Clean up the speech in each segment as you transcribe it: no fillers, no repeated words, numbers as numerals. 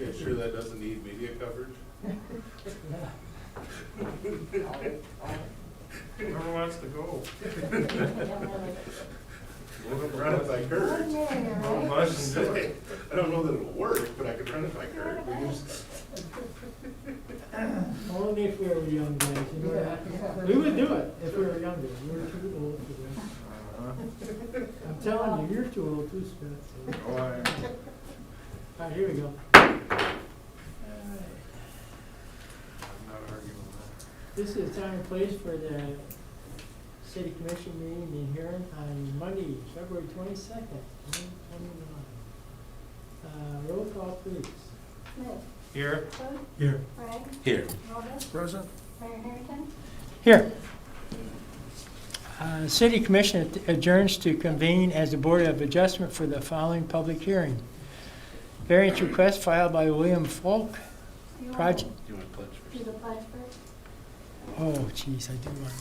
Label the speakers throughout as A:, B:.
A: Yeah, sure that doesn't need media coverage?
B: Whoever wants to go.
A: Run it by Kurt.
B: Well, let's do it.
A: I don't know that it'll work, but I could run it by Kurt.
C: Only if we were young guys, you know that? We would do it if we were younger. We're too old for that. I'm telling you, you're too old too, Scott.
B: Oh,
C: All right, here we go.
B: I'm not arguing with
C: This is time and place for the city commission meeting in Huron on Monday, February 22nd, 2021. Roll call, please.
D: Smith.
B: that. Here.
D: Hood.
C: Here.
D: Bragg.
A: Here.
D: Walden.
B: Present.
D: Mayor Harrington.
C: Here. City Commission adjourns to convene as the Board of Adjustment for the following public hearing. Variance request filed by William Falk.
D: You want
C: Project.
A: Do you want to pledge
D: to do the pledge first?
C: Oh, geez, I do want.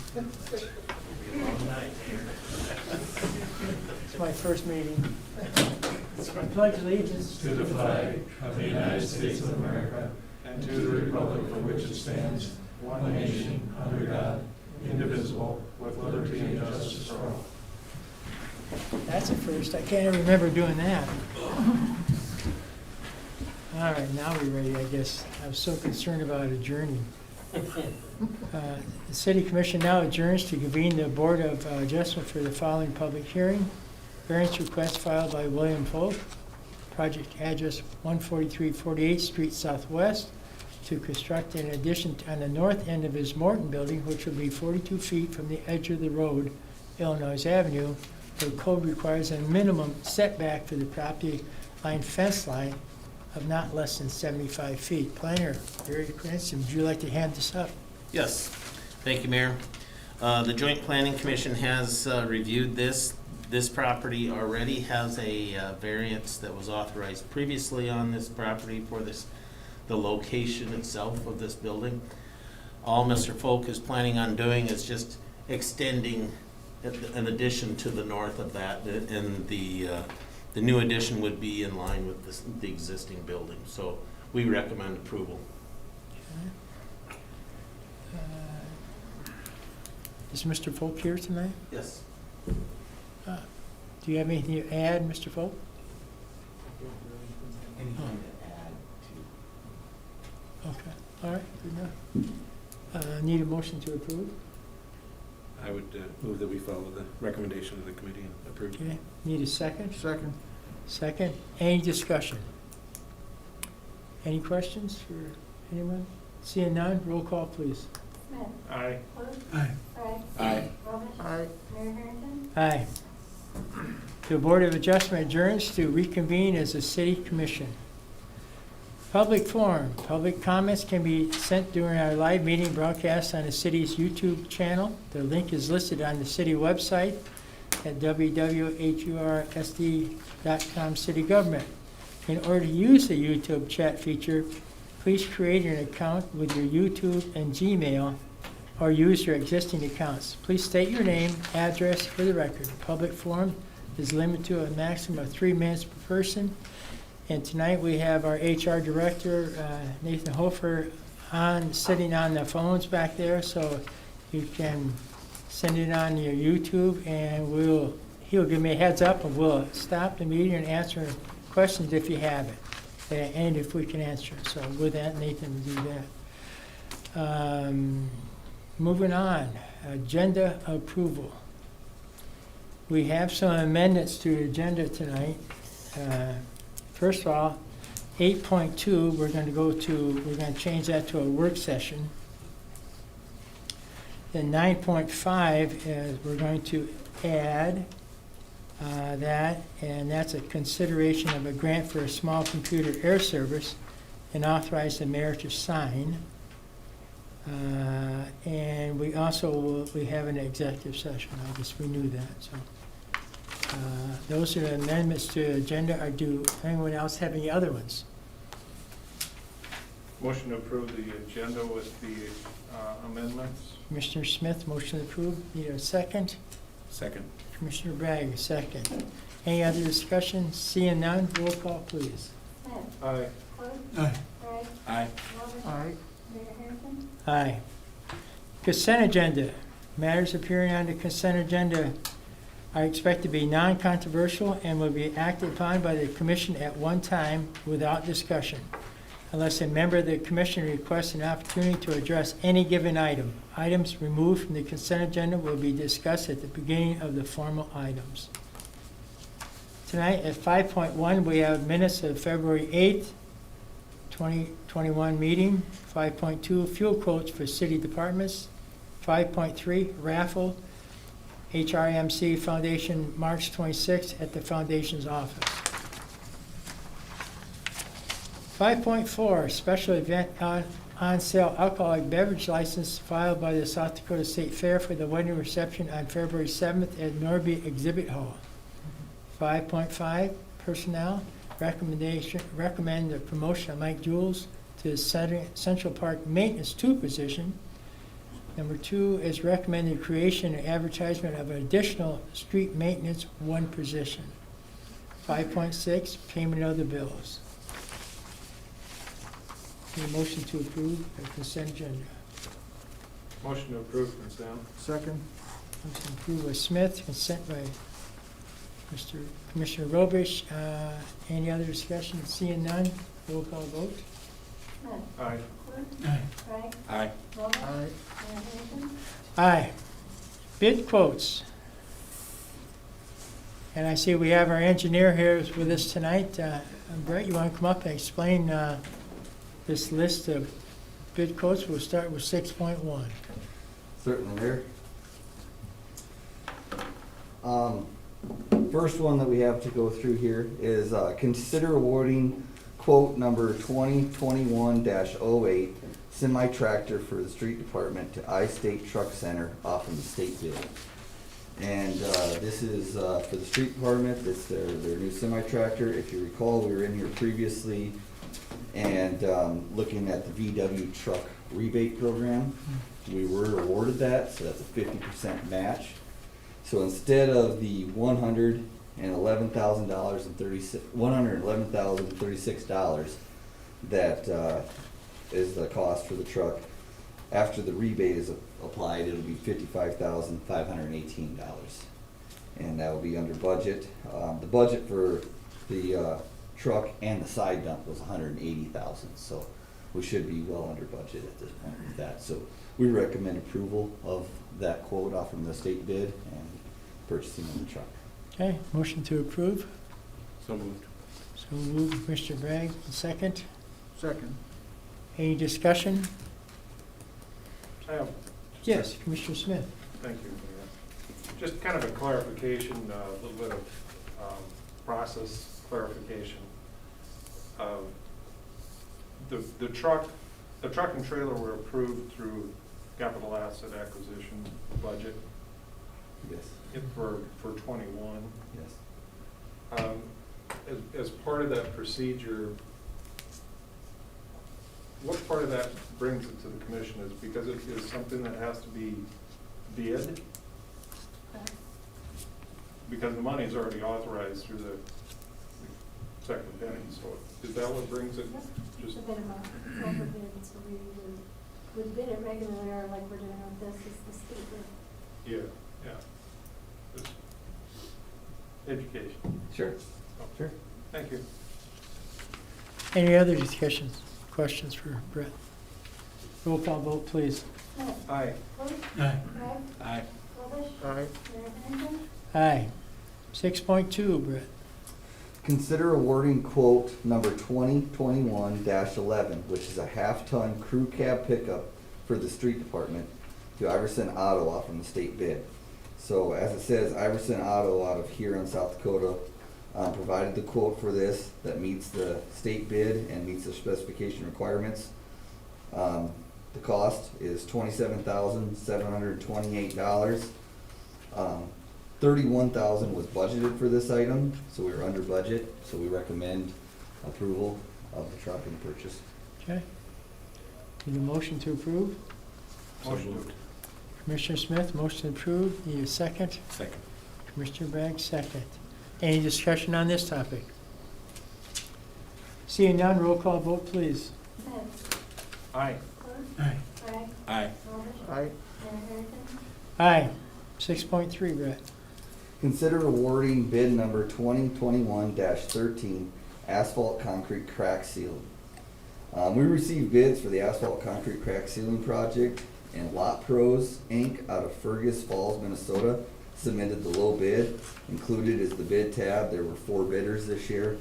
C: It's my first meeting. I pledge allegiance
E: to the flag of the United States of America and to the republic for which it stands, one nation, under God, indivisible, with liberty and justice for all.
C: That's a first. I can't even remember doing that. All right, now we're ready, I guess. I was so concerned about adjourning. The City Commission now adjourns to convene the Board of Adjustment for the following public hearing. Variance request filed by William Folk, project address 143 48th Street Southwest, to construct an addition on the north end of his Morton building, which will be 42 feet from the edge of the road, Illinois Avenue, where code requires a minimum setback for the property line fence line of not less than 75 feet. Planner, Barry Cranston, would you like to hand this up?
F: Yes, thank you, Mayor. The Joint Planning Commission has reviewed this. This property already has a variance that was authorized previously on this property for the location itself of this building. All Mr. Folk is planning on doing is just extending an addition to the north of that, and the new addition would be in line with the existing building. So we recommend approval.
C: Is Mr. Folk here tonight?
F: Yes.
C: Do you have anything to add, Mr. Folk?
F: Anything to add to?
C: Okay, all right, good enough. Need a motion to approve?
A: I would move that we follow the recommendation of the committee and approve.
C: Okay, need a second?
B: Second.
C: Second, any discussion? Any questions for anyone? Seeing none, roll call, please.
D: Smith.
B: Aye.
D: Hood.
C: Aye.
D: Bragg.
A: Aye.
D: Walden.
B: Aye.
D: Mayor Harrington.
C: Aye. The Board of Adjustment adjourns to reconvene as a city commission. Public forum. Public comments can be sent during our live meeting broadcast on the city's YouTube channel. The link is listed on the city website at www.hursd.com city government. In order to use the YouTube chat feature, please create an account with your YouTube and Gmail or use your existing accounts. Please state your name, address for the record. The public forum is limited to a maximum of 3 minutes per person. And tonight we have our HR director, Nathan Hofer, sitting on the phones back there, so you can send it on your YouTube, and he'll give me a heads up, and we'll stop the meeting and answer questions if you have it, and if we can answer it. So with that, Nathan will do that. Moving on, agenda approval. We have some amendments to the agenda tonight. First of all, 8.2, we're going to change that to a work session. Then 9.5, we're going to add that, and that's a consideration of a grant for a small computer air service and authorize the mayor to sign. And we also we have an executive session. I guess we knew that. So those are the amendments to the agenda. Or do anyone else have any other ones?
B: Motion to approve the agenda with the amendments.
C: Commissioner Smith, motion approved. Need a second?
A: Second.
C: Commissioner Bragg, second. Any other discussion? Seeing none, roll call, please.
D: Smith.
B: Aye.
D: Hood.
C: Aye.
D: Bragg,
A: Aye.
D: Walter.
E: Aye.
D: Mayor Harrington.
C: Aye. Consent agenda. Matters appearing on the consent agenda are expected to be non-controversial and will be acted upon by the commission at one time without discussion, unless a member of the commission requests an opportunity to address any given item. Items removed from the consent agenda will be discussed at the beginning of the formal items. Tonight at 5.1, we have minutes of February 8th, 2021 meeting. 5.2, fuel quotes for city departments. 5.3, raffle, HRMC Foundation, March 26th at the foundation's office. 5.4, special event on sale alcoholic beverage license filed by the South Dakota State Fair for the wedding reception on February 7th at Norby Exhibit Hall. 5.5, personnel, recommend the promotion of Mike Jules to the Central Park Maintenance 2 position. Number 2 is recommended creation and advertisement of an additional street maintenance 1 position. 5.6, payment of the bills. Need a motion to approve the consent agenda.
B: Motion to approve consent.
E: Second.
C: Motion approved by Smith, consent by Mr. Commissioner Robish. Any other discussion? Seeing none, roll call vote.
D: Smith.
B: Aye.
D: Clute.
C: Aye.
D: Bragg,
A: Aye.
D: Walter.
E: Aye.
D: Mayor Harrington.
C: Aye. Bid quotes. And I see we have our engineer here with us tonight. Brett, you want to come up and explain this list of bid quotes? We'll start with 6.1.
G: Certainly, Mayor. First one that we have to go through here is consider awarding quote number 2021-08 semi-tractor for the street department to I-State Truck Center off of the state bid. And this is for the street department. It's their new semi-tractor. If you recall, we were in here previously and looking at the VW truck rebate program. We were awarded that, so that's a 50% match. So instead of the $111,036 that is the cost for the truck, after the rebate is applied, it'll be $55,518, and that will be under budget. The budget for the truck and the side dump was $180,000, so we should be well under budget at this point with that. So we recommend approval of that quote off from the state bid and purchasing of the truck.
C: Okay, motion to approve.
A: So moved.
C: So moved, Mr. Bragg, second.
E: Second.
C: Any discussion?
B: I have,
C: Yes, Commissioner Smith.
B: thank you, Mayor. Just kind of a clarification, a little bit of process clarification. The truck and trailer were approved through capital asset acquisition budget
G: Yes.
B: for 21.
G: Yes.
B: As part of that procedure, what part of that brings it to the commission is because it is something that has to be bid? Because the money is already authorized through the second penny, so is that what brings it?
D: Yep,
B: Just
D: it's a bit of a overbid, so we would bid it regularly, or like we're doing with this, is the state bid.
B: Yeah. Just education.
G: Sure.
B: Sure. Thank you.
C: Any other discussions, questions for Brett? Roll call vote, please.
D: Smith.
B: Aye.
D: Clute.
C: Aye.
D: Bragg,
A: Aye.
D: Walter.
E: Aye.
D: Mayor Harrington.
C: Aye. 6.2, Brett.
G: Consider awarding quote number 2021-11, which is a half-ton crew cab pickup for the street department to Iverson Auto off from the state bid. So as it says, Iverson Auto out of Huron, South Dakota, provided the quote for this that meets the state bid and meets the specification requirements. The cost is $27,728. $31,000 was budgeted for this item, so we were under budget, so we recommend approval of the truck and purchase.
C: Okay. Need a motion to approve?
A: So
B: Motion
A: moved.
C: Commissioner Smith, motion approved. Need a second?
A: Second.
C: Commissioner Bragg, second. Any discussion on this topic? Seeing none, roll call vote, please.
D: Ed,
B: Aye.
D: Close,
E: Aye.
D: Bragg,
A: Aye.
D: Goldish,
E: Aye.
D: Mayor Harrison,
C: Aye. 6.3, Brett.
G: Consider awarding bid number 2021-13 asphalt concrete crack sealing. We received bids for the asphalt concrete crack sealing project, and Lot Pros, Inc. out of Fergus Falls, Minnesota submitted the low bid. Included is the bid tab. There were 4 bidders this year.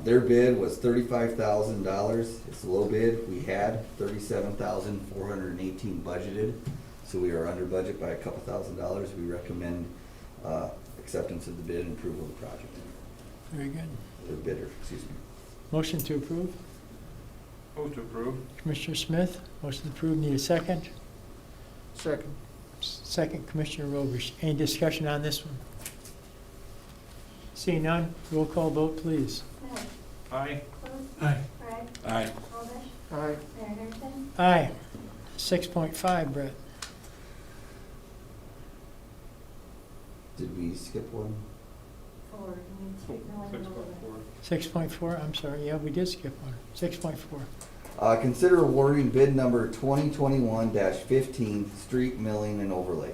G: Their bid was $35,000. It's the low bid. We had $37,418 budgeted, so we are under budget by a couple $1,000s. We recommend acceptance of the bid and approval of the project.
C: Very good.
G: The bidder, excuse me.
C: Motion to approve.
B: Move to approve.
C: Commissioner Smith, motion approved. Need a second?
E: Second.
C: Second, Commissioner Robish. Any discussion on this one? Seeing none, roll call vote, please.
D: Ed,
B: Aye.
D: Close,
E: Aye.
D: Bragg,
A: Aye.
D: Goldish,
E: Aye.
D: Mayor Harrison,
C: Aye. 6.5, Brett.
G: Did we skip one?
D: 4, you need street milling and overlay.
B: 6.4.
C: 6.4, I'm sorry, yeah, we did skip one. 6.4.
G: Consider awarding bid number 2021-15 street milling and overlay.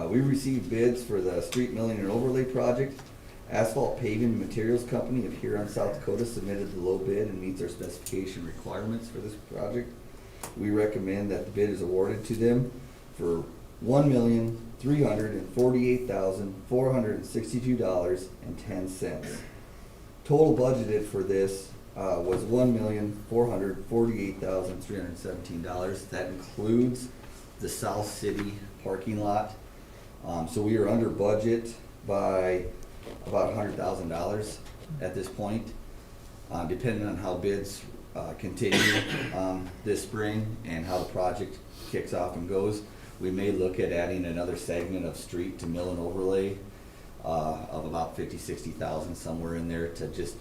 G: We received bids for the street milling and overlay project. Asphalt Paving Materials Company of Huron, South Dakota submitted the low bid and meets our specification requirements for this project. We recommend that the bid is awarded to them for $1,348,462.10. Total budgeted for this was $1,448,317. That includes the South City parking lot. So we are under budget by about $100,000 at this point. Depending on how bids continue this spring and how the project kicks off and goes, we may look at adding another segment of street to mill and overlay of about 50,000-60,000, somewhere in there, to just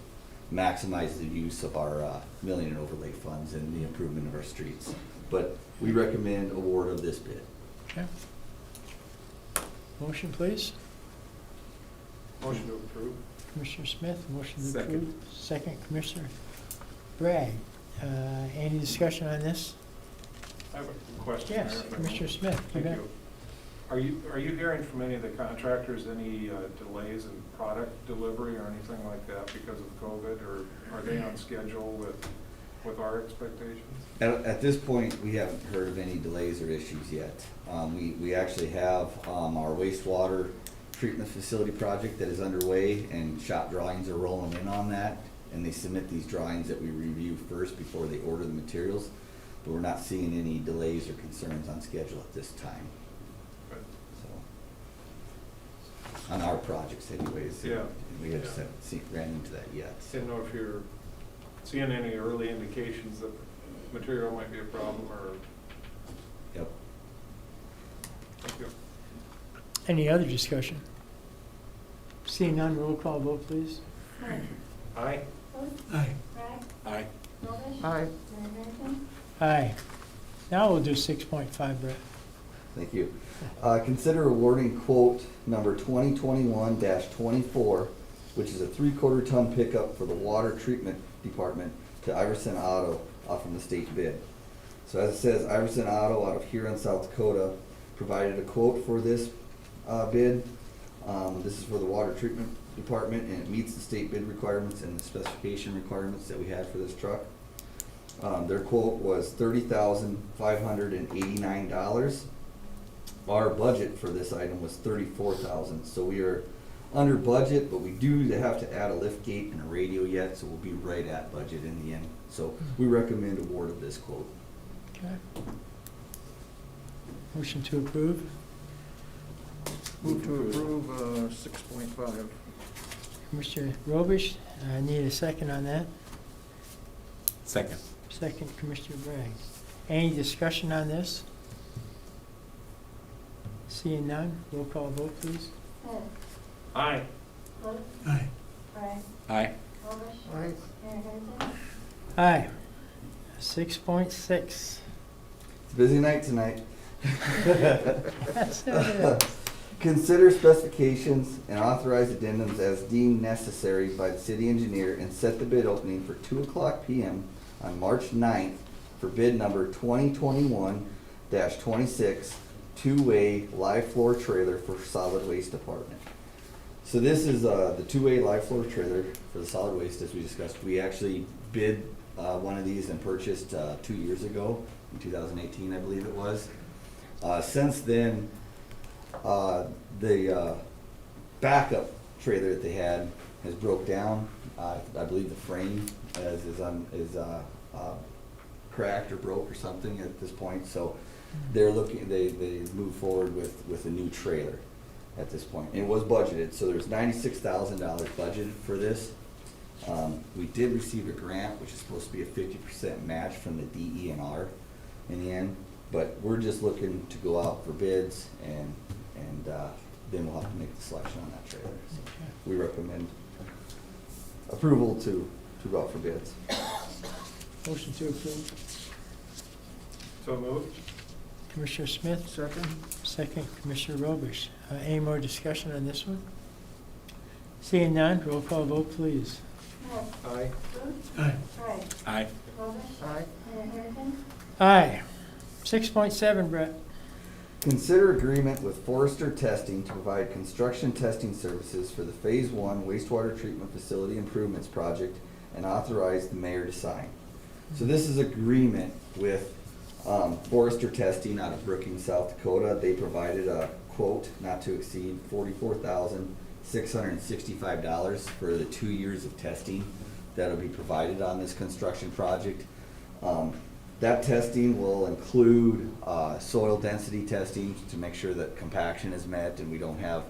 G: maximize the use of our milling and overlay funds and the improvement of our streets. But we recommend award of this bid.
C: Okay. Motion, please.
B: Motion to approve.
C: Commissioner Smith, motion to
A: Second.
C: approve. Second, Commissioner Bragg. Any discussion on this?
B: I have a question. Mayor,
C: Yes,
B: if I may.
C: Commissioner Smith.
B: Thank
C: bet.
B: you. Are you hearing from any of the contractors any delays in product delivery or anything like that because of COVID, or are they on schedule with our expectations?
G: At this point, we haven't heard of any delays or issues yet. We actually have our wastewater treatment facility project that is underway, and shop drawings are rolling in on that. And they submit these drawings that we review first before they order the materials. But we're not seeing any delays or concerns on schedule at this time.
B: Good.
G: So, on our projects anyways.
B: Yeah.
G: We haven't ran into that yet.
B: Didn't know if you're seeing any early indications that material might be a problem, or,
G: Yep.
B: thank you.
C: Any other discussion? Seeing none, roll call vote, please.
D: Ed,
B: Aye.
D: Close,
E: Aye.
D: Bragg,
A: Aye.
D: Goldish,
E: Aye.
D: Mayor Harrison,
C: Aye. Now we'll do 6.5, Brett.
G: Thank you. Consider awarding quote number 2021-24, which is a 3/4 ton pickup for the water treatment department, to Iverson Auto from the state bid. So as it says, Iverson Auto out of Huron, South Dakota provided a quote for this bid. This is for the water treatment department, and it meets the state bid requirements and the specification requirements that we had for this truck. Their quote was $30,589. Our budget for this item was $34,000, so we are under budget, but we do have to add a lift gate and a radio yet, so we'll be right at budget in the end. So we recommend award of this quote.
C: Okay. Motion to approve.
E: Move to approve 6.5.
C: Commissioner Robish, I need a second on that.
A: Second.
C: Second, Commissioner Bragg. Any discussion on this? Seeing none, roll call vote, please.
D: Ed,
B: Aye.
D: Close,
E: Aye.
D: Bragg,
A: Aye.
D: Goldish,
E: Aye.
D: Mayor Harrison,
C: Aye. 6.6.
G: It's a busy night tonight.
C: Yes, it is.
G: Consider specifications and authorize addendums as deemed necessary by the city engineer and set the bid opening for 2:00 PM on March 9th for bid number 2021-26, two-way live floor trailer for solid waste department. So this is the two-way live floor trailer for the solid waste, as we discussed. We actually bid one of these and purchased 2 years ago, in 2018, I believe it was. Since then, the backup trailer that they had has broke down. I believe the frame is cracked or broke or something at this point. So they're looking. They move forward with a new trailer at this point. It was budgeted, so there's $96,000 budgeted for this. We did receive a grant, which is supposed to be a 50% match from the DENR in the end. But we're just looking to go out for bids and then we'll have to make the selection on that trailer. So we recommend approval to go out for bids.
C: Motion to approve.
B: So moved.
C: Commissioner Smith,
B: Second.
C: second Commissioner Robish. Any more discussion on this one? Seeing none, roll call vote, please.
D: Smith.
B: Aye.
D: Booth.
E: Aye.
D: Wright.
A: Aye.
D: Robish.
B: Aye.
D: Mayor Harrington.
C: Aye. 6.7, Brett.
G: Consider agreement with Forrester Testing to provide construction testing services for the Phase 1 wastewater treatment facility improvements project and authorize the mayor to sign. So this is agreement with Forrester Testing out of Brookings, South Dakota. They provided a quote not to exceed $44,665 for the 2 years of testing that'll be provided on this construction project. That testing will include soil density testing to make sure that compaction is met and we don't have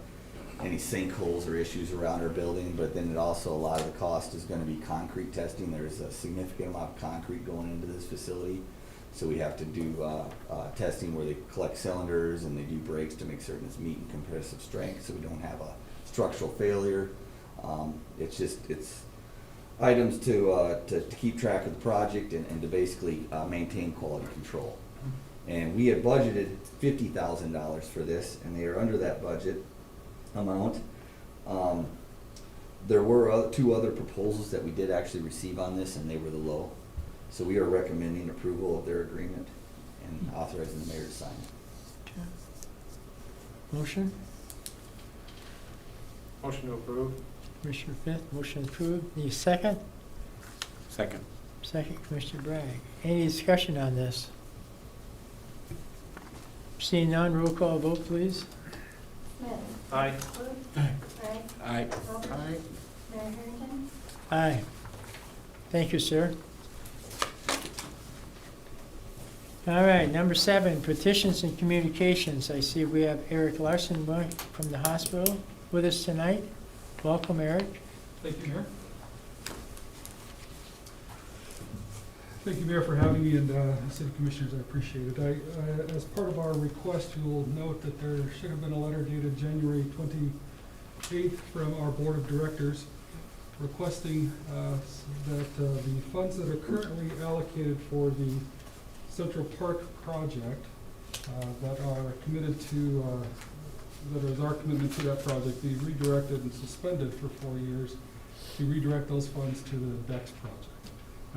G: any sinkholes or issues around our building. But then it also, a lot of the cost is going to be concrete testing. There's a significant amount of concrete going into this facility. So we have to do testing where they collect cylinders and they do brakes to make certain it's meeting compressive strength so we don't have a structural failure. It's items to keep track of the project and to basically maintain quality control. And we had budgeted $50,000 for this, and they are under that budget amount. There were two other proposals that we did actually receive on this, and they were the low. So we are recommending approval of their agreement and authorizing the mayor to sign it.
C: Okay. Motion?
B: Motion to approve.
C: Commissioner Smith, motion approved. Need a second?
A: Second.
C: Second, Commissioner Bragg. Any discussion on this? Seeing none, roll call vote, please.
D: Smith.
B: Aye.
D: Booth.
E: Aye.
D: Wright.
A: Aye.
D: Robish.
B: Aye.
D: Mayor Harrington.
C: Aye. Thank you, sir. All right, number 7, petitions and communications. I see we have Eric Larson from the hospital with us tonight. Welcome, Eric.
H: Thank you, Mayor. Thank you, Mayor, for having me, and City Commissioners, I appreciate it. As part of our request, you will note that there should have been a letter dated January 28th from our Board of Directors requesting that the funds that are currently allocated for the Central Park project that are committed to that is our commitment to that project be redirected and suspended for 4 years to redirect those funds to the DEX project.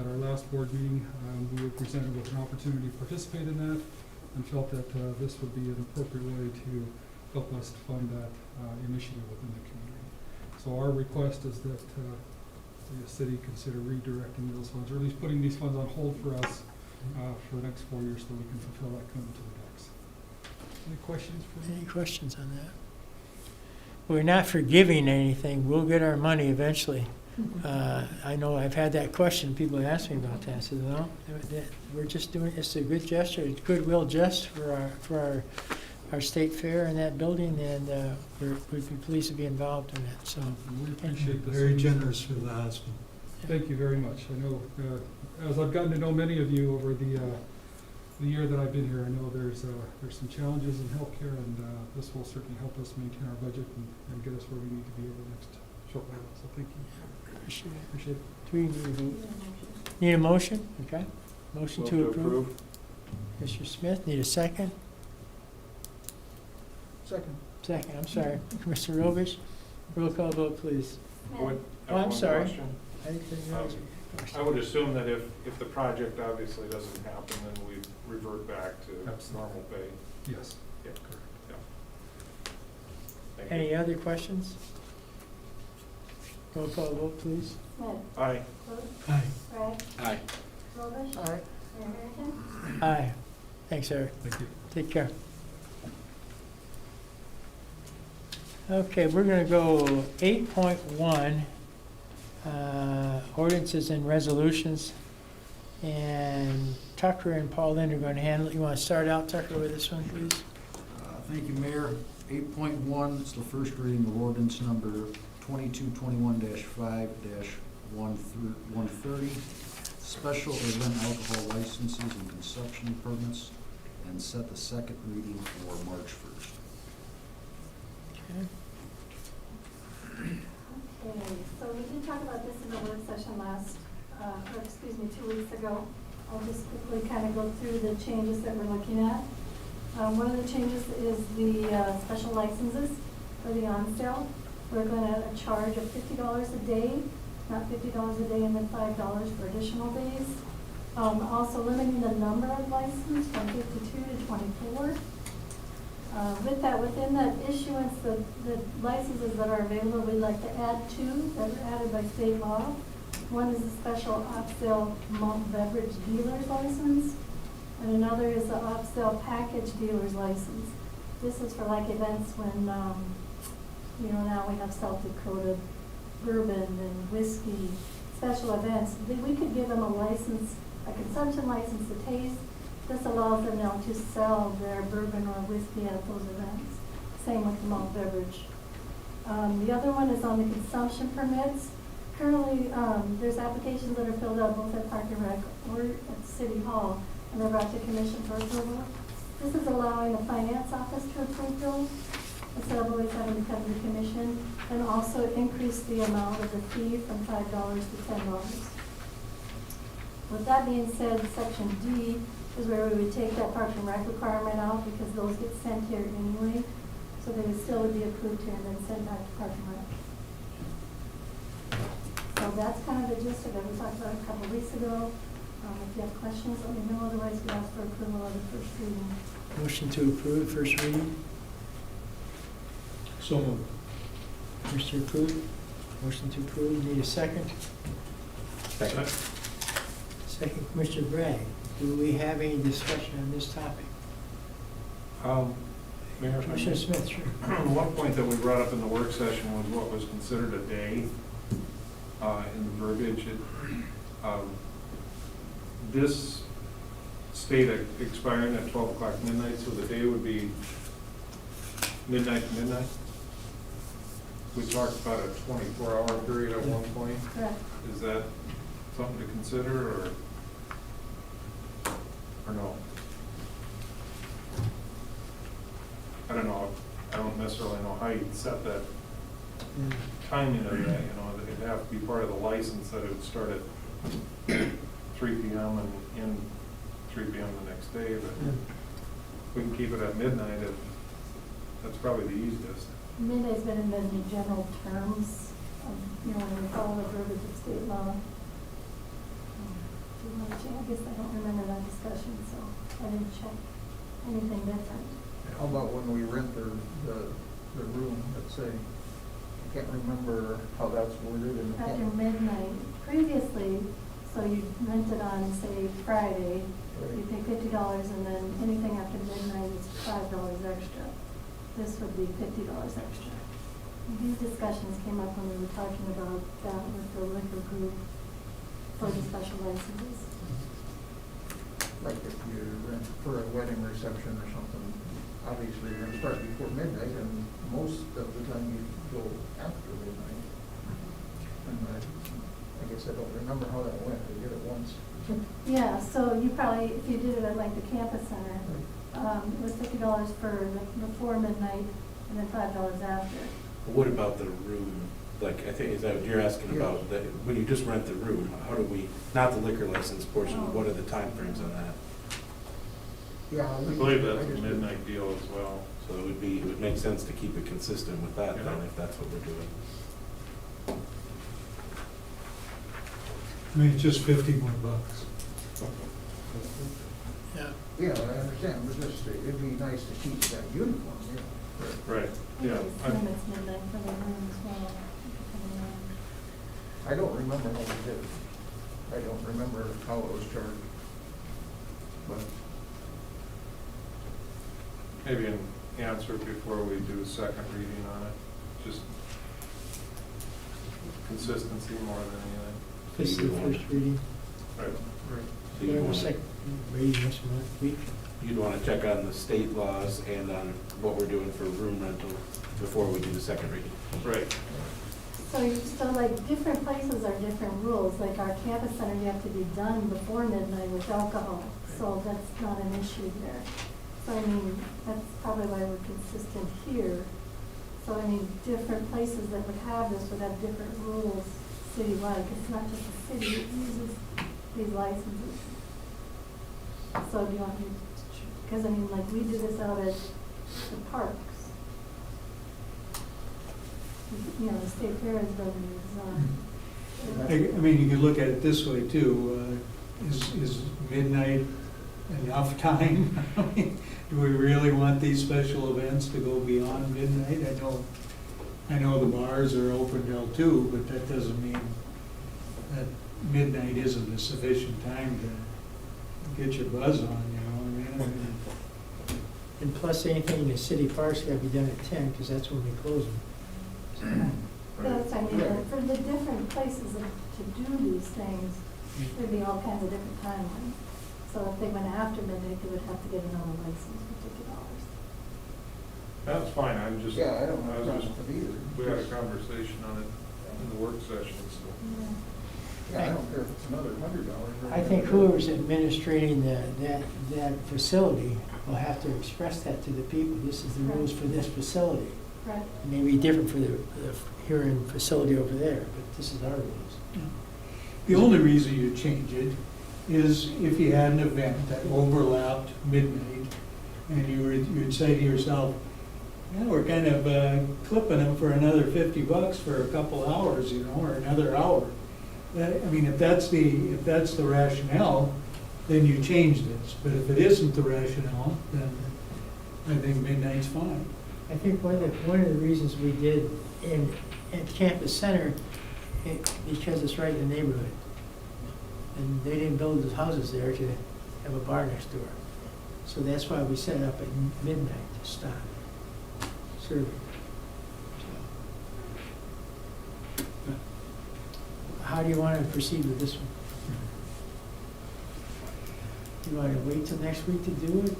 H: At our last board meeting, we were presented with an opportunity to participate in that and felt that this would be an appropriate way to help us fund that initiative within the community. So our request is that the city consider redirecting those funds, or at least putting these funds on hold for us for the next 4 years so we can fulfill that commitment to the DEX. Any questions for me?
C: Any questions on that? We're not forgiving anything. We'll get our money eventually. I know I've had that question. People ask me about that. I said, no, we're just doing, it's a good gesture, it's goodwill just for our state fair in that building, and we'd be pleased to be involved in it. So
H: We appreciate this.
E: Very generous for the hospital.
H: Thank you very much. I know, as I've gotten to know many of you over the year that I've been here, I know there's some challenges in healthcare, and this will certainly help us maintain our budget and get us where we need to be over the next short while. So thank you. Appreciate it.
C: do we need a motion? Okay. Motion
B: Move
C: to approve. Mr. Smith, need a second?
H: Second.
C: Second, I'm sorry. Commissioner Robish, roll call vote, please.
B: I would
D: Smith,
C: Oh,
B: have
C: I'm
B: one
C: sorry.
B: question.
C: I didn't realize you-
B: I would assume that if the project obviously doesn't happen, then we revert back to
H: Absolutely.
B: normal pay.
H: Yes.
B: Yeah,
H: Correct.
B: yeah. Thank you.
C: Any other questions? Roll call vote, please.
D: Smith,
B: Aye.
D: Clute,
C: Aye.
D: Bragg,
A: Aye.
D: Robish.
C: Aye.
D: Mayor Harrington.
C: Aye. Thanks, Eric.
H: Thank you.
C: Take care. Okay, we're gonna go 8.1, ordinances and resolutions. And Tucker and Paul Lynn are gonna handle it. You wanna start out, Tucker, with this one, please?
I: Thank you, Mayor. 8.1, it's the first reading of ordinance number 2221-5-130, special event alcohol licenses and consumption permits, and set the second reading for March 1st.
C: Okay.
D: Okay, so we did talk about this in the work session 2 weeks ago. I'll just quickly kind of go through the changes that we're looking at. One of the changes is the special licenses for the on-sale. We're going to charge of $50 a day, not $50 a day and then $5 for additional days. Also limiting the number of licenses from 52 to 24. With that, within that issuance, the licenses that are available, we'd like to add 2 that are added by state law. One is a special off-sale malt beverage dealer's license, and another is the off-sale package dealer's license. This is for like events when, now we have South Dakota bourbon and whiskey, special events. We could give them a license, a consumption license to taste. This allows them now to sell their bourbon or whiskey at those events. Same with the malt beverage. The other one is on the consumption permits. Currently, there's applications that are filled out both at Park and Rec or at City Hall, and they're brought to commission for approval. This is allowing the finance office to approve those, instead of always having to come to the commission, and also increase the amount of the fee from $5 to $10. With that being said, section D is where we would take that Park and Rec requirement out, because those get sent here anyway, so they would still be approved here and then sent back to Park and Rec. So that's kind of the gist of it. We talked about it a couple of weeks ago. If you have questions, let me know. Otherwise, we ask for approval of the first reading.
C: Motion to approve first reading.
E: So moved.
C: Mr. Clute, motion to approve. Need a second?
A: Second.
C: Second, Commissioner Bragg. Do we have any discussion on this topic?
B: Mayor, if I may.
C: Commissioner Smith, sure.
B: One point that we brought up in the work session was what was considered a day in the verbiage. This state expiring at 12 o'clock midnight, so the day would be midnight to midnight. We talked about a 24-hour period at one point.
D: Correct.
B: Is that something to consider, or no? I don't know. I don't necessarily know how you'd set that timing of that, it'd have to be part of the license that it would start at 3 p.m. and end 3 p.m. the next day, but we can keep it at midnight. That's probably the easiest.
D: Midnight's been in the general terms of, when we follow the verbiage of state law. Do you want to change? I guess I don't remember that discussion, so I didn't check anything different.
J: How about when we rent the room, let's say, I can't remember how that's worded in the.
D: After midnight, previously, so you rent it on, say, Friday, you pay $50, and then anything after midnight is $5 extra. This would be $50 extra. These discussions came up when we were talking about that with the liquor group for the special licenses.
J: Like if you rent for a wedding reception or something, obviously you're gonna start before midnight, and most of the time you go after midnight. And I guess I don't remember how that went, we did it once.
D: Yeah, so you probably, if you did it at like the campus center, it was $50 for before midnight and then $5 after.
A: What about the room? Like, I think, is that what you're asking about? That when you just rent the room, how do we, not the liquor license portion, but what are the timeframes on that?
J: Yeah.
B: I believe that's a midnight deal as well,
A: So it would make sense to keep it consistent with that then,
B: Yeah.
A: if that's what we're doing.
E: I mean, it's just 50 more bucks.
C: Yeah.
J: Yeah, I understand, but just, it'd be nice to keep that uniform, yeah.
B: Right, yeah.
D: Assume it's midnight for the room as well.
J: I don't remember how we did it. I don't remember how it was charged. But
B: Maybe an answer before we do a second reading on it, just consistency more than anything.
C: This is the first reading.
B: Right.
A: So
C: We
A: you'd
C: have a
A: wanna-
C: second reading next week.
A: You'd want to check on the state laws and on what we're doing for room rental before we do the second reading.
B: Right.
D: So like different places are different rules, like our campus center, you have to be done before midnight with alcohol, so that's not an issue there. So I mean, that's probably why we're consistent here. So I mean, different places that would have this would have different rules citywide, 'cause it's not just the city that uses these licenses. So do you want me to, because I mean, like, we do this out at the parks. You know, the state fair is building is,
E: I mean, you could look at it this way too. Is midnight enough time? I mean, do we really want these special events to go beyond midnight? I know the bars are open till 2, but that doesn't mean that midnight isn't a sufficient time to get your buzz on, you know? I mean,
C: And plus, anything in the city parks gotta be done at 10, because that's when we close them.
D: That's, I mean, for the different places to do these things, there'd be all kinds of different timelines. So if they went after midnight, they would have to get another license for $50.
B: That's fine, I'm just,
J: yeah, I don't
B: I
J: have a
B: was just,
J: problem with either.
B: we had a conversation on it in the work session, so.
J: Yeah, I don't care if it's another $100.
C: I think whoever's administrating that facility will have to express that to the people. This is the rules for this facility.
D: Right.
C: It may be different for the Huron facility over there, but this is our rules.
E: The only reason you change it is if you had an event that overlapped midnight, and you'd say to yourself, yeah, we're kind of clipping them for another $50 for a couple hours, you know, or another hour. I mean, if that's the rationale, then you change this. But if it isn't the rationale, then I think midnight's fine.
C: I think one of the reasons we did at Campus Center, because it's right in the neighborhood. And they didn't build the houses there to have a bar next door. So that's why we set it up at midnight to stop serving. So, how do you want to proceed with this one? You want to wait till next week to do it?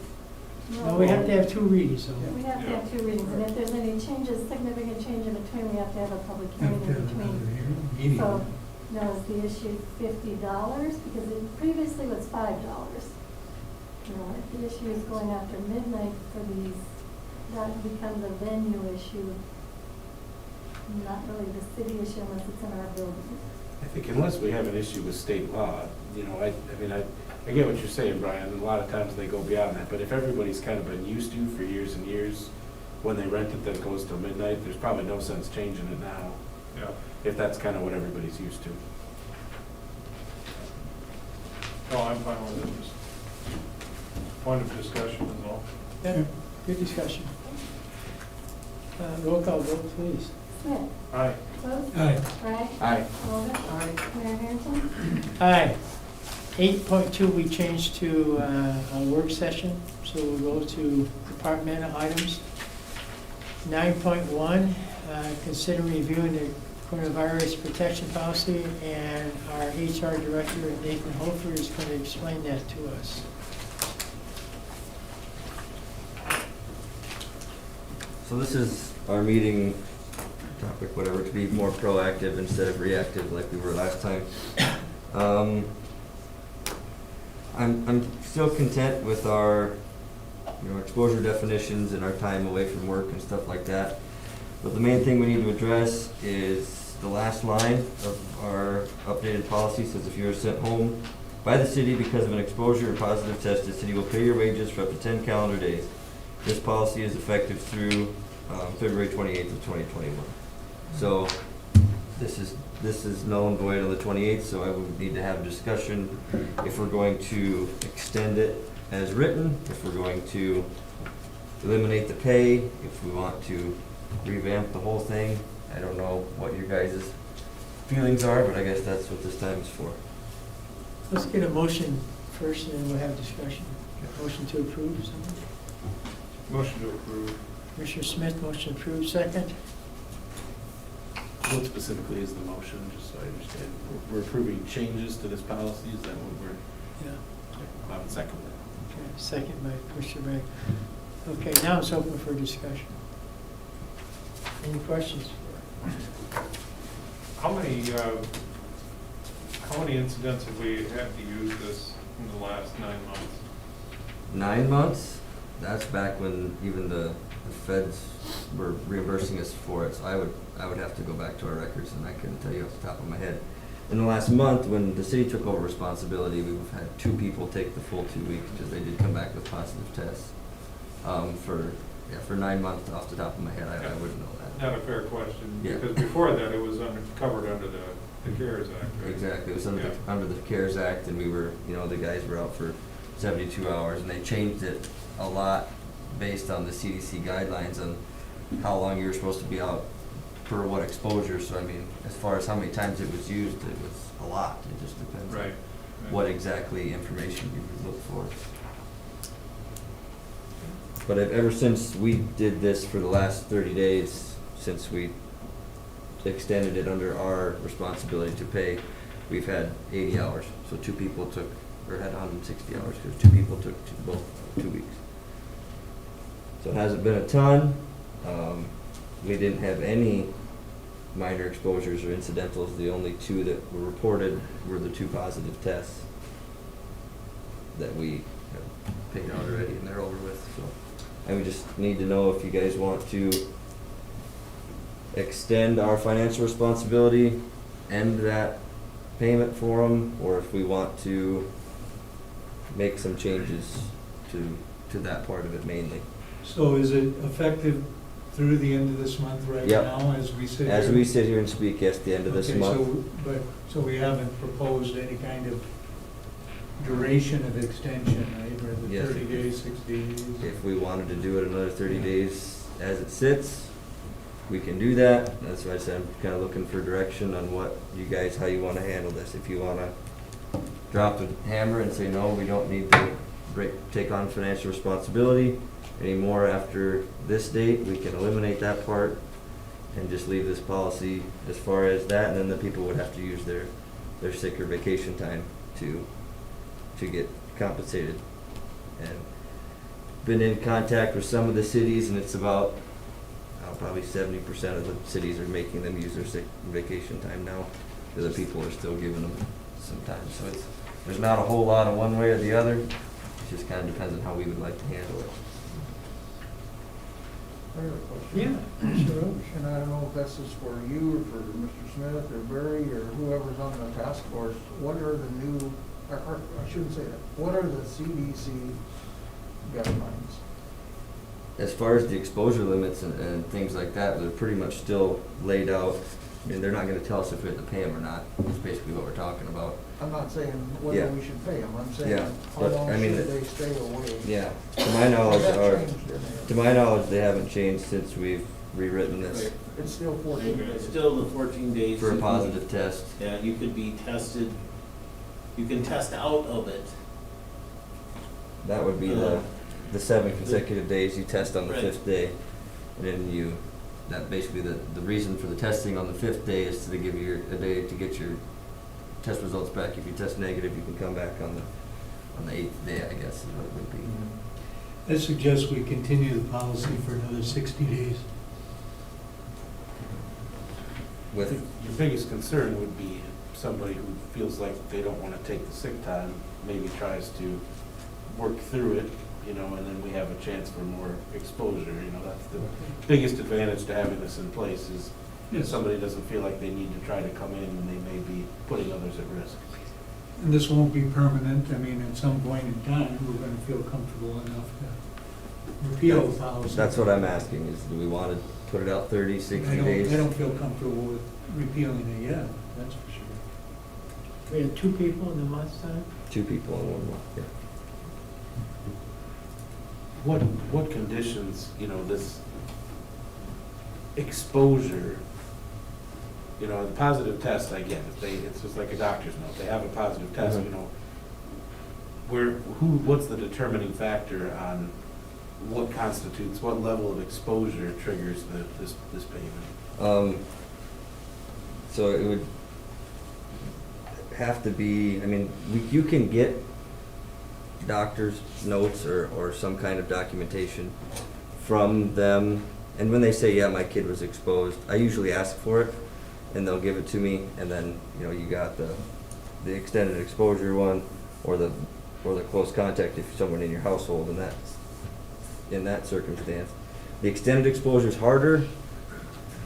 C: No, we have to have 2 readings, though.
D: We have to have 2 readings, and if there's any changes, significant change in between, we have to have a public hearing in between.
E: Meeting.
D: So, now is the issue $50, because it previously was $5. You know, if the issue is going after midnight for these, that becomes a venue issue, not really the city issue unless it's in our building.
A: I think unless we have an issue with state law, you know, I mean, I get what you're saying, Brian, and a lot of times they go beyond that, but if everybody's kind of been used to for years and years, when they rent it that goes till midnight, there's probably no sense changing it now,
B: Yeah.
A: if that's kind of what everybody's used to.
B: No, I'm fine with it, just point of discussion is all.
C: Yeah, good discussion. Roll call vote, please.
D: Smith?
B: Aye.
D: Close?
E: Aye.
D: Wright?
A: Aye.
D: Golder? Mayor Harrington?
C: Aye. 8.2, we changed to a work session, so we'll go to departmental items. 9.1, consider reviewing the coronavirus protection policy, and our HR director, Nathan Hofer, is going to explain that to us.
K: So this is our meeting topic, whatever, to be more proactive instead of reactive like we were last time. I'm still content with our, exposure definitions and our time away from work and stuff like that. But the main thing we need to address is the last line of our updated policy says if you are sent home by the city because of an exposure or positive test, the city will pay your wages for up to 10 calendar days. this policy is effective through February 28th of 2021. So this is null and void on the 28th, so I would need to have a discussion if we're going to extend it as written, if we're going to eliminate the pay, if we want to revamp the whole thing. I don't know what your guys' feelings are, but I guess that's what this time is for.
C: Let's get a motion first, and then we'll have discussion. Motion to approve, something?
B: Motion to approve.
C: Commissioner Smith, motion approved, second.
A: What specifically is the motion, just so I understand? We're approving changes to this policy, is that what we're,
C: Yeah.
A: I'll second
C: Okay, second by Commissioner Bragg. Okay, now it's open for discussion. Any questions?
B: How many incidents have we had to use this in the last 9 months?
K: 9 months? That's back when even the feds were reimbursing us for it, so I would have to go back to our records, and I couldn't tell you off the top of my head. In the last month, when the city took over responsibility, we've had 2 people take the full 2 weeks, because they did come back with positive tests. For 9 months, off the top of my head, I wouldn't know that.
B: Not a fair question,
K: Yeah.
B: because before that, it was covered under the CARES Act, right?
K: Exactly, it was under,
B: Yeah.
K: under the CARES Act, and we were, the guys were out for 72 hours, and they changed it a lot based on the CDC guidelines on how long you were supposed to be out per what exposure. So I mean, as far as how many times it was used, it was a lot. It just depends
B: Right.
K: on what exactly information you would look for. But ever since we did this for the last 30 days, since we extended it under our responsibility to pay, we've had 80 hours. So 2 people took, or had 160 hours, because 2 people took both 2 weeks. So it hasn't been a ton. We didn't have any minor exposures or incidentals. The only 2 that were reported were the 2 positive tests that we have paid out already, and they're over with. So I would just need to know if you guys want to extend our financial responsibility, end that payment for them, or if we want to make some changes to that part of it mainly.
E: So is it effective through the end of this month right
K: Yep.
E: now, as we sit here?
K: As we sit here and speak, yes, the end of this
E: Okay,
K: month.
E: so we haven't proposed any kind of duration of extension, right? Or the
K: Yes.
E: 30 days, 60 days?
K: If we wanted to do it another 30 days as it sits, we can do that. That's why I said I'm kind of looking for direction on what you guys, how you want to handle this. If you want to drop the hammer and say, no, we don't need to take on financial responsibility anymore after this date, we can eliminate that part and just leave this policy as far as that, and then the people would have to use their sick or vacation time to get compensated. And been in contact with some of the cities, and it's about probably 70% of the cities are making them use their sick and vacation time now. The other people are still giving them some time. So there's not a whole lot of one way or the other. It just kind of depends on how we would like to handle it.
J: I have a question.
C: Yeah, sure.
J: And I don't know if this is for you, or for Mr. Smith, or Barry, or whoever's on the task force. What are the new, or I shouldn't say that, what are the CDC guidelines?
K: As far as the exposure limits and things like that, they're pretty much still laid out. I mean, they're not gonna tell us if we have to pay them or not. That's basically what we're talking about.
J: I'm not saying whether
K: Yeah.
J: we should pay them, I'm saying
K: Yeah,
J: how
K: but,
J: long
K: I mean,
J: should they stay away?
K: Yeah, to my knowledge,
J: That changed, didn't it?
K: to my knowledge, they haven't changed since we've rewritten this
J: It's still 14
F: It's
J: days.
F: still the 14 days.
K: for a positive test.
F: Yeah, you could be tested, you can test out of it.
K: That would be the 7 consecutive days you test on the
F: Right.
K: 5th day. And then that basically the reason for the testing on the 5th day is to give you a day to get your test results back. If you test negative, you can come back on the 8th day, I guess, is what it would be.
E: I suggest we continue the policy for another 60 days.
K: With,
A: Your biggest concern would be somebody who feels like they don't want to take the sick time, maybe tries to work through it, and then we have a chance for more exposure. That's the biggest advantage to having this in place is if somebody doesn't feel like they need to try to come in and they may be putting others at risk.
E: And this won't be permanent. I mean, at some point in time, we're going to feel comfortable enough to repeal the policy.
K: That's what I'm asking, is do we want to put it out 30, 60 days?
E: I don't feel comfortable with repealing it yet, that's for sure.
C: We had 2 people in the month's time?
K: 2 people in 1 month, yeah.
A: What conditions, you know, this exposure, you know, the positive test, I get it, it's just like a doctor's note, they have a positive test,
K: Mhm.
A: you know. What's the determining factor on what constitutes, what level of exposure triggers this payment?
K: So it would have to be, I mean, you can get doctor's notes or some kind of documentation from them. And when they say, yeah, my kid was exposed, I usually ask for it and they'll give it to me. And then, you know, you got the extended exposure one or the close contact if someone in your household, and that's in that circumstance. The extended exposure is harder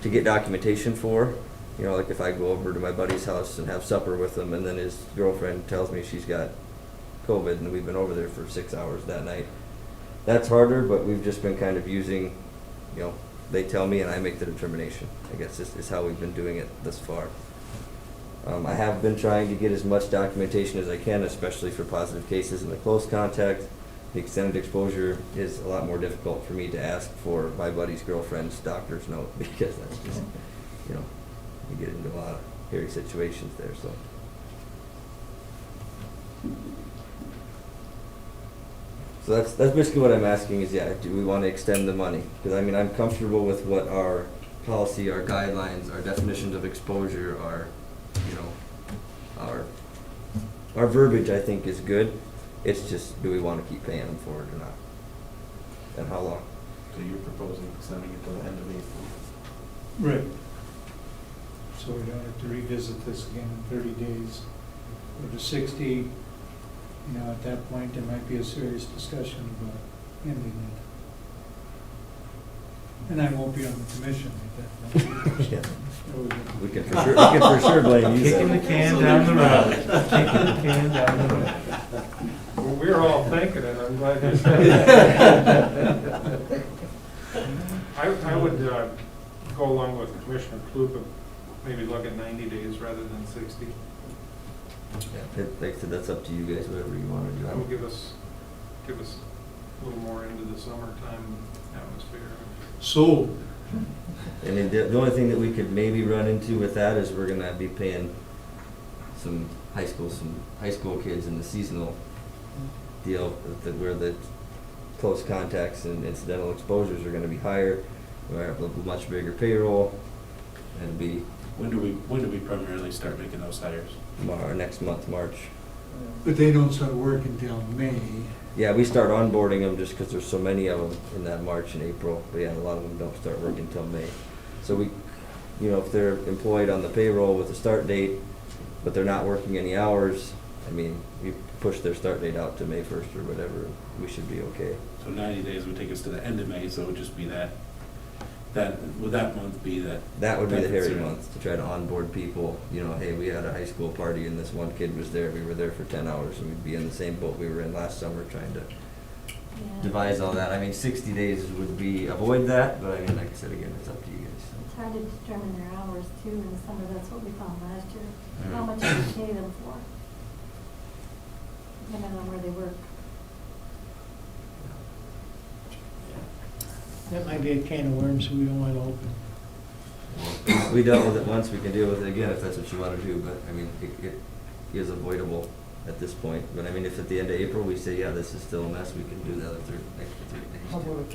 K: to get documentation for. You know, like if I go over to my buddy's house and have supper with him and then his girlfriend tells me she's got COVID and we've been over there for 6 hours that night. That's harder, but we've just been kind of using, you know, they tell me and I make the determination. I guess this is how we've been doing it thus far. I have been trying to get as much documentation as I can, especially for positive cases in the close contact. The extended exposure is a lot more difficult for me to ask for my buddy's girlfriend's doctor's note because that's just, you know, you get into a lot of hairy situations there, so. So that's basically what I'm asking is, yeah, do we want to extend the money? Because I mean, I'm comfortable with what our policy, our guidelines, our definitions of exposure are, you know, our verbiage I think is good. It's just, do we want to keep paying them for it or not? And how long?
A: So you're proposing extending it to the end of April?
E: Right. So we don't have to revisit this again in 30 days. Or to 60, you know, at that point, there might be a serious discussion about ending it. And I won't be on the commission at that point.
K: Yeah.
E: There we go.
K: We can for sure blame you.
A: Kicking the
K: then.
A: can down the road, kicking the can down the road.
B: Well, we're all thinking it, I'm glad you said it. I would go along with Commissioner Kluge, maybe look at 90 days rather than 60.
K: Yeah, like I said, that's up to you guys, whatever you want to do.
B: That will give us a little more into the summertime atmosphere.
E: So,
K: I mean, the only thing that we could maybe run into with that is we're gonna be paying some high school kids in the seasonal deal where the close contacts and incidental exposures are gonna be higher. We have a much bigger payroll, and it'll be
A: When do we primarily start making those hires?
K: next month, March.
E: but they don't start work until May.
K: Yeah, we start onboarding them just because there's so many of them in that March and April. But yeah, a lot of them don't start working until May. So we, you know, if they're employed on the payroll with a start date, but they're not working any hours, I mean, we push their start date out to May 1st or whatever, we should be okay.
A: So 90 days would take us to the end of May, so it would just be would that month be that?
K: That would be the hairy
A: concern?
K: month, to try to onboard people. You know, hey, we had a high school party and this one kid was there. We were there for 10 hours and we'd be in the same boat we were in last summer trying to
D: Yeah.
K: devise all that. I mean, 60 days would be, avoid that, but I mean, like I said, again, it's up to you guys.
D: It's hard to determine their hours too in the summer, that's what we found last year. How
K: Mhm.
D: much do we pay them for? Depending on where they work.
C: That might be a can of worms we don't want to open.
K: We dealt with it once, we can deal with it again if that's what you want to do, but I mean, it is avoidable at this point. But I mean, if at the end of April, we say, yeah, this is still a mess, we can do the other extra 3
J: How
K: days.
J: about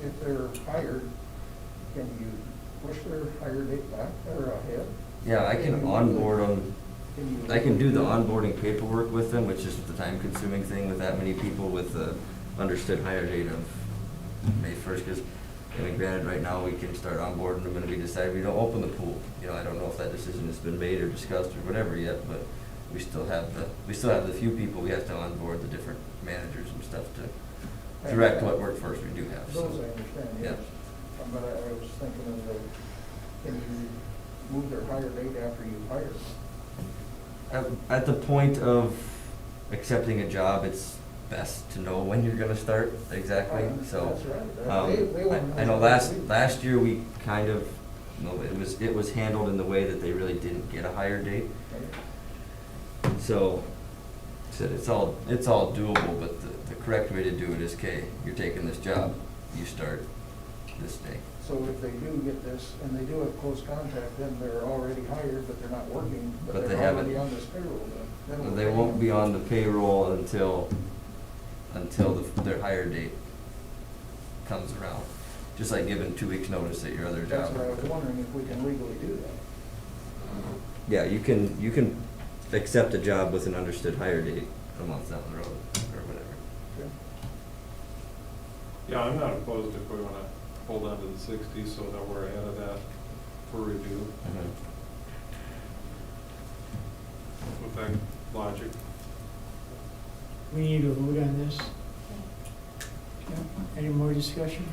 J: if they're hired, can you push their hire date back or ahead?
K: Yeah, I can onboard them. I can do the onboarding paperwork with them, which is the time-consuming thing with that many people with the understood hire date of May 1st, because, I mean, granted, right now, we can start onboarding them and we decide we don't open the pool. You know, I don't know if that decision has been made or discussed or whatever yet, but we still have the few people we have to onboard, the different managers and stuff to direct what workforce we do have, so.
J: Those I understand, yes. But I was thinking of the, can you move their hire date after you hire them?
K: At the point of accepting a job, best to know when you're gonna start exactly, so.
J: That's right. They want to
K: I know
J: know.
K: last year we kind of, it was handled in the way that they really didn't get a higher date. So, said it's all doable, but the correct way to do it is, okay, you're taking this job, you start this day.
J: So if they do get this, and they do have close contact, then they're already hired, but they're not working,
K: But
J: but
K: they
J: they're already
K: haven't.
J: on this payroll, then.
K: They won't be on the payroll until their hire date comes around. Just like giving 2 weeks' notice at your other job.
J: That's what I was wondering, if we can legally do that.
K: Yeah, you can accept a job with an understood hire date a month down the road, or whatever.
B: Yeah, I'm not opposed if we wanna hold on to the 60, so that we're ahead of that for review with that logic.
C: We need to vote on this. Okay. Any more discussion?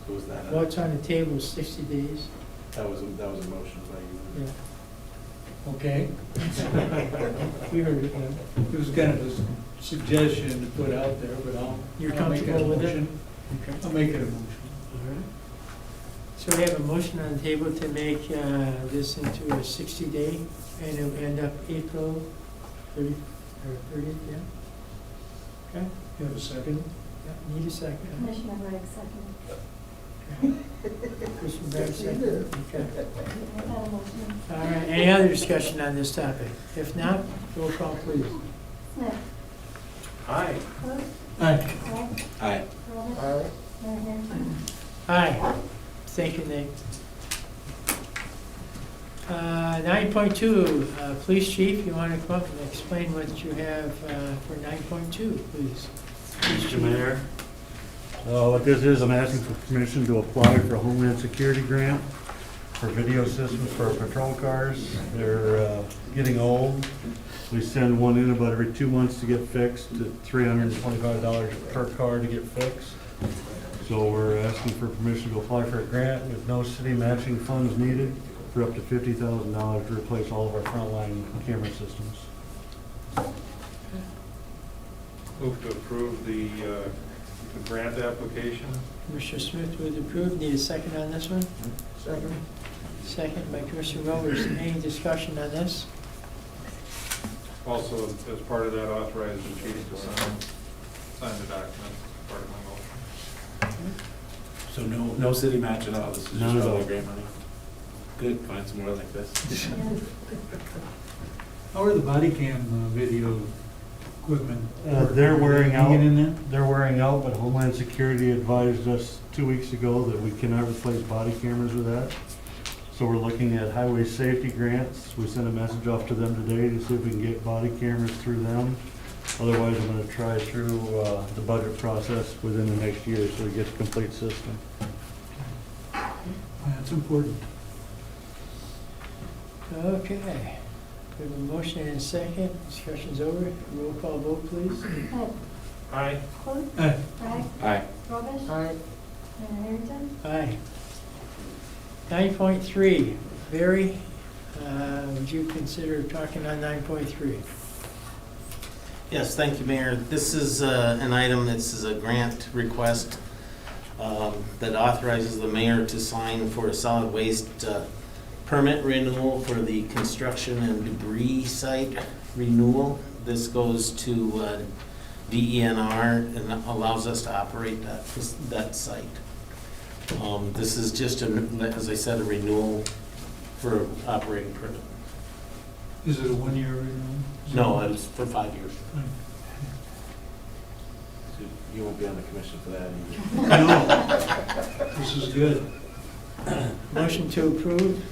A: So was that,
C: What's on the table is 60 days.
A: that was a motion by you.
C: Yeah.
E: Okay,
C: We heard it. Yeah.
E: it was kind of a suggestion to put out there, but
C: You're
E: I'll make it a
C: comfortable with it?
E: motion.
C: Okay.
E: I'll make it a motion.
C: All right. So we have a motion on the table to make this into a 60-day, and it'll end up April 30th, yeah? Okay,
E: You have a second?
C: yeah, need a second.
D: Commissioner Bragg, second.
C: Commissioner Bragg, second. Okay.
D: I had a motion.
C: All right, any other discussion on this topic? If not, roll call, please.
D: Smith.
B: Aye.
D: Hood.
E: Aye.
D: Bragg.
A: Aye.
D: Rhodes.
J: Aye.
D: Mayor Harrington.
C: Aye. Thank you, Nate. 9.2, Police Chief, you want to come up and explain what you have for 9.2, please?
L: Mr. Mayor, what this is, I'm asking for permission to apply for a Homeland Security grant for video systems for our patrol cars. They're getting old. We send one in about every 2 months to get fixed, at $325 per car to get fixed. So we're asking for permission to apply for a grant with no city matching funds needed for up to $50,000 to replace all of our frontline camera systems.
B: Move to approve the grant application.
C: Commissioner Smith was approved. Need a second on this one?
J: Second.
C: Second by Commissioner Rogers. Any discussion on this?
B: Also, as part of that, authorize the chief to sign the document, part of my motion.
A: So no city match at all, this is
L: None
A: just
L: at
A: all
L: all.
A: grant money? Good, find some more like this.
E: How are the body cam video equipment?
L: They're wearing out.
E: Hanging in there?
L: They're wearing out, but Homeland Security advised us 2 weeks ago that we cannot replace body cameras with that. So we're looking at highway safety grants. We sent a message off to them today to see if we can get body cameras through them. Otherwise, I'm gonna try through the budget process within the next year so we get a complete system.
E: That's important.
C: Okay. We have a motion and a second. Discussion's over. Roll call vote, please.
D: Smith.
B: Aye.
D: Hood.
E: Aye.
D: Bragg.
A: Aye.
D: Rhodes.
J: Aye.
D: Mayor Harrington.
C: Aye. 9.3, Barry, would you consider talking on 9.3?
F: Yes, thank you, Mayor. This is an item, this is a grant request that authorizes the mayor to sign for a solid waste permit renewal for the construction and debris site renewal. This goes to DENR and allows us to operate that site. This is just, as I said, a renewal for operating permit.
E: Is it a one-year renewal?
F: No, it's for 5 years.
A: So you won't be on the commission for that either.
E: No. This is good.
C: Motion to approve.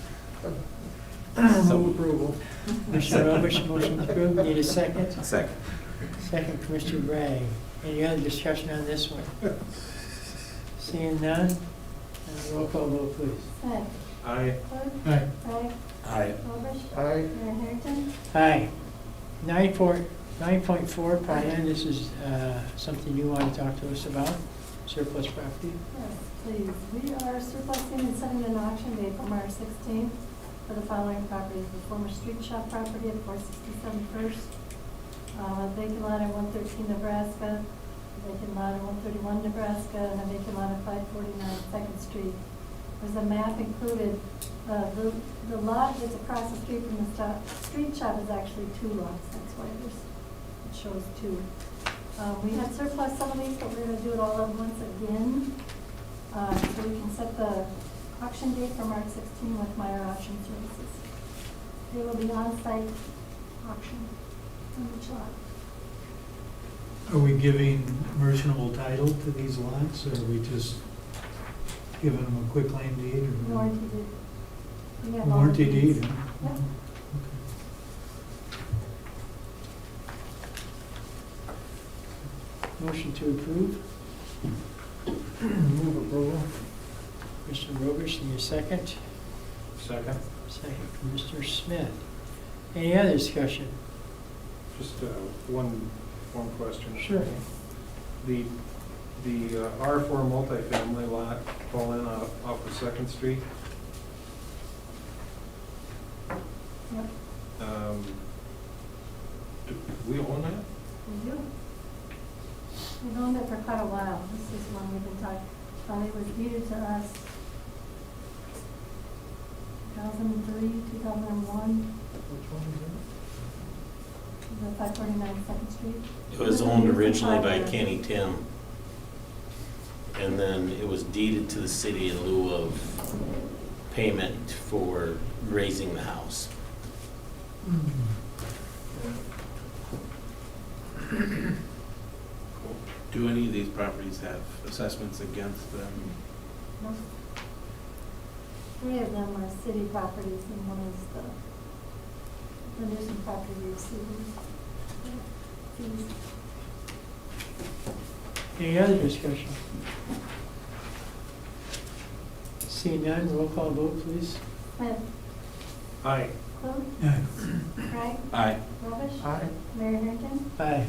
E: Move approval.
C: Commissioner Roberts, motion approved. Need a second?
A: Second.
C: Second, Commissioner Bragg. Any other discussion on this one? Seeing none, roll call vote, please.
D: Smith.
B: Aye.
D: Hood.
E: Aye.
D: Bragg.
A: Aye.
D: Rhodes.
J: Aye.
D: Mayor Harrington.
C: Aye. 9.4, Brian, this is something you want to talk to us about, surplus property?
D: Yes, please. We are surplusing and setting an auction date for March 16th for the following properties: the former street shop property at 467 First, a vacant lot at 113 Nebraska, a vacant lot at 131 Nebraska, and a vacant lot at 549 Second Street. There's a map included. The lot that's across the street from the street shop is actually 2 lots, that's why it shows 2. We had surplus some of these, but we're gonna do it all at once again. So we can set the auction date for March 16 with Meyer Auction Services. They will be on-site auction on each lot.
E: Are we giving merchantable title to these lots, or are we just giving them a quick claim deed? Or
D: Warranty deed. We have all the
E: warranty
D: deeds.
E: deed?
D: Yep.
C: Motion to approve.
J: Move approval.
C: Mr. Robish, and your second.
B: Second.
C: Second from Mr. Smith. Any other discussion?
B: Just one question.
C: Sure.
B: The R4 multifamily lot fall in off of Second Street.
D: Yep,
B: Do we own that?
D: we do. We've owned it for quite a while. This is one we've been talking, it was deeded to us 2003, 2001.
J: Which one is
D: The 549 Second Street.
F: It was owned originally by Kenny Tim, and then it was deeded to the city in lieu of payment for raising the house.
A: Do any of these properties have assessments against them?
D: Most, 3 of them are city properties and one is the nuisance property we received. Fees.
C: Any other discussion? Seeing none, roll call vote, please.
D: Smith,
B: Aye.
D: Clue,
E: Yeah.
D: Craig,
A: Aye.
D: Robish.
J: Aye.
D: Mayor Harrington.
C: Aye.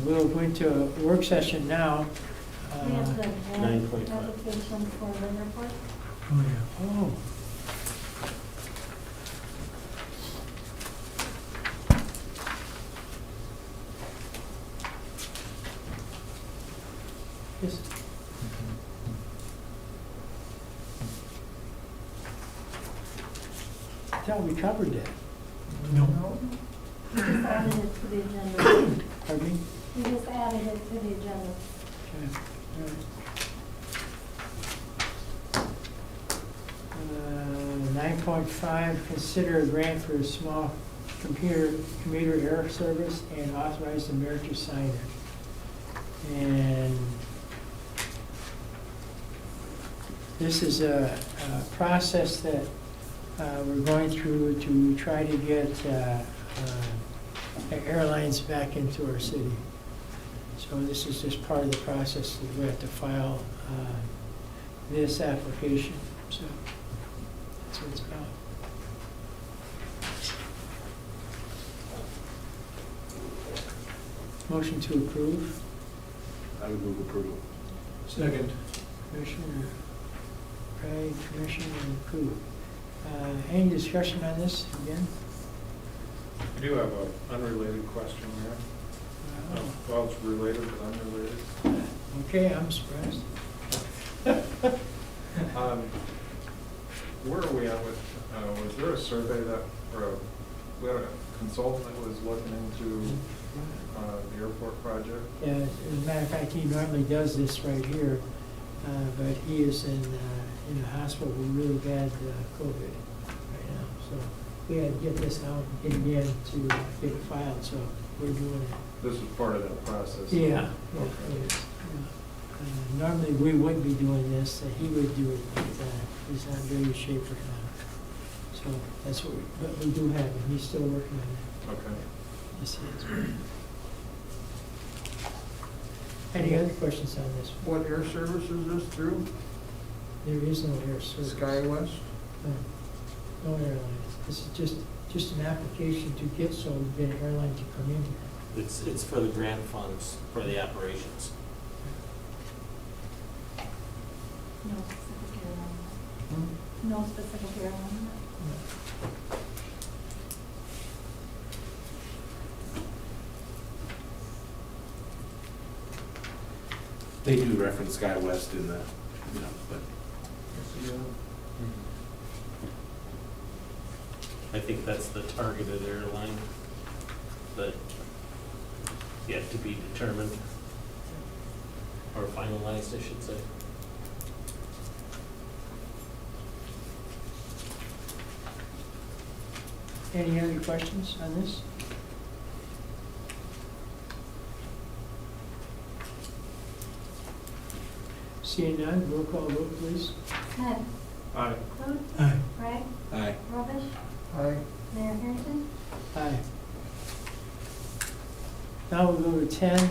C: We'll go into a work session now.
D: We have the grant
F: 9:25.
D: application for the report.
E: Oh, yeah.
C: Oh. Yes. I thought we covered that.
E: No.
D: We just added it to the agenda.
C: Pardon me?
D: We just added it to the agenda.
C: Okay. All right. 9.5, consider a grant for a small commuter air service and authorize the mayor to sign it. And this is a process that we're going through to try to get airlines back into our city. So this is just part of the process that we have to file this application. So that's what it's about. Motion to approve.
A: I would move approval.
E: Second.
C: Commissioner Craig, Commissioner Koo. Any discussion on this again?
B: I do have an unrelated question there. Well, it's related but unrelated.
C: Okay, I'm surprised.
B: Where are we at with, was there a survey that, we had a consultant that was looking into the airport project?
C: Yeah, as a matter of fact, he normally does this right here, but he is in a hospital with really bad COVID right now. So we had to get this out again to get it filed, so we're doing it.
B: This is part of that process?
C: Yeah.
B: Okay.
C: It is, yeah. Normally, we wouldn't be doing this, he would do it, but he's not in very good shape right now. So that's what but we do have him, he's still working on it.
B: Okay.
C: Yes, he is. Any other questions on this?
J: What air service is this through?
C: There is no air service.
J: SkyWest?
C: No airlines. This is just an application to get, so we get an airline to come in here.
F: It's for the grant funds for the operations.
D: No specific airline. No specific airline.
A: They do reference Sky West in the, but
F: I think that's the targeted airline, but yet to be determined, or finalized, I should say.
C: Any other questions on this? Seeing none, roll call vote, please.
D: Smith,
B: Aye.
D: Clute,
E: Aye.
D: Bragg,
A: aye.
D: Robish,
J: Aye.
D: Mayor Harrington.
C: Aye. Now we'll go to 10,